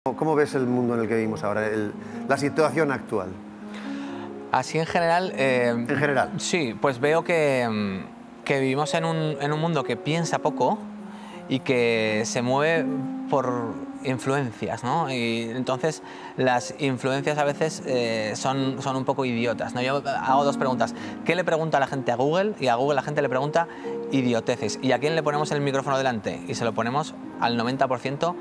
¿Cómo ves el mundo en el que vivimos ahora, la situación actual? Así en general... En general. Sí, pues veo que vivimos en un mundo que piensa poco y que se mueve por influencias, ¿no? Y entonces las influencias a veces son un poco idiotas, ¿no? Yo hago dos preguntas. ¿Qué le pregunta la gente a Google? Y a Google la gente le pregunta idioteces. ¿Y a quién le ponemos el micrófono delante? Y se lo ponemos al 90%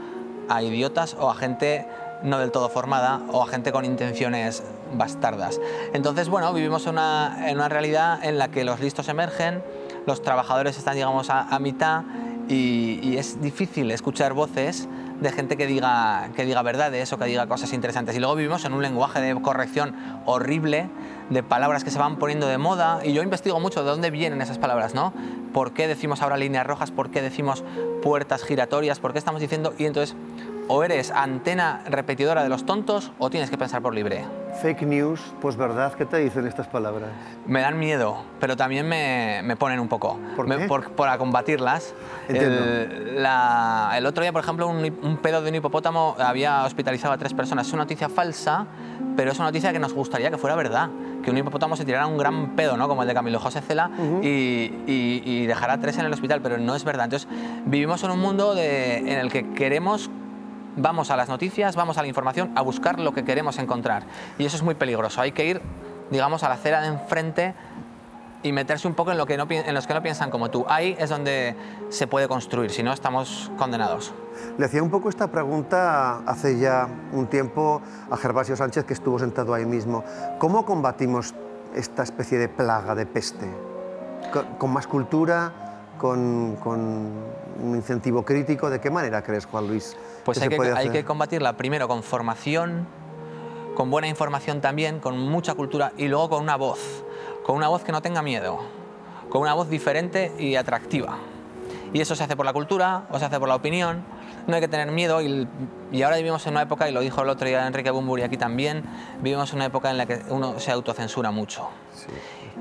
a idiotas o a gente no del todo formada o a gente con intenciones bastardas. Entonces, bueno, vivimos en una realidad en la que los listos emergen, los trabajadores están, digamos, a mitad y es difícil escuchar voces de gente que diga verdades o que diga cosas interesantes. Y luego vivimos en un lenguaje de corrección horrible, de palabras que se van poniendo de moda, y yo investigo mucho de dónde vienen esas palabras, ¿no? ¿Por qué decimos ahora líneas rojas? ¿Por qué decimos puertas giratorias? ¿Por qué estamos diciendo? Y entonces, o eres antena repetidora de los tontos o tienes que pensar por libre. Fake news, pues verdad, ¿qué te dicen estas palabras? Me dan miedo, pero también me ponen un poco. ¿Por qué? Para combatirlas. Entiendo. El otro día, por ejemplo, un pedo de un hipopótamo había hospitalizado a 3 personas. Es una noticia falsa, pero es una noticia que nos gustaría que fuera verdad. Que un hipopótamo se tirara un gran pedo, ¿no? Como el de Camilo José Cela, y dejara a 3 en el hospital, pero no es verdad. Entonces, vivimos en un mundo en el que queremos... Vamos a las noticias, vamos a la información, a buscar lo que queremos encontrar. Y eso es muy peligroso. Hay que ir, digamos, a la acera de enfrente y meterse un poco en los que no piensan como tú. Ahí es donde se puede construir, si no estamos condenados. Le hacía un poco esta pregunta hace ya un tiempo a Gervasio Sánchez, que estuvo sentado ahí mismo. ¿Cómo combatimos esta especie de plaga, de peste? ¿Con más cultura? ¿Con un incentivo crítico? ¿De qué manera crees, Juan Luis? Pues hay que combatirla primero con formación, con buena información también, con mucha cultura y luego con una voz que no tenga miedo, con una voz diferente y atractiva. Y eso se hace por la cultura o se hace por la opinión. No hay que tener miedo y ahora vivimos en una época, y lo dijo el otro día Enrique Bunbury aquí también, vivimos en una época en la que uno se autocensura mucho. Sí.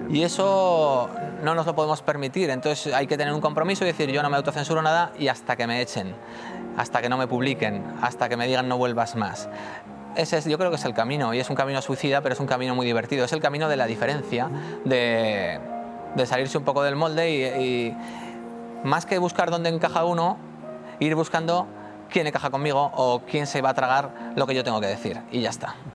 Y eso no nos lo podemos permitir, entonces hay que tener un compromiso y decir yo no me autocensuro nada y hasta que me echen, hasta que no me publiquen, hasta que me digan no vuelvas más. Yo creo que es el camino, y es un camino suicida, pero es un camino muy divertido, es el camino de la diferencia, de salirse un poco del molde y más que buscar dónde encaja uno, ir buscando quién encaja conmigo o quién se va a tragar lo que yo tengo que decir, y ya está.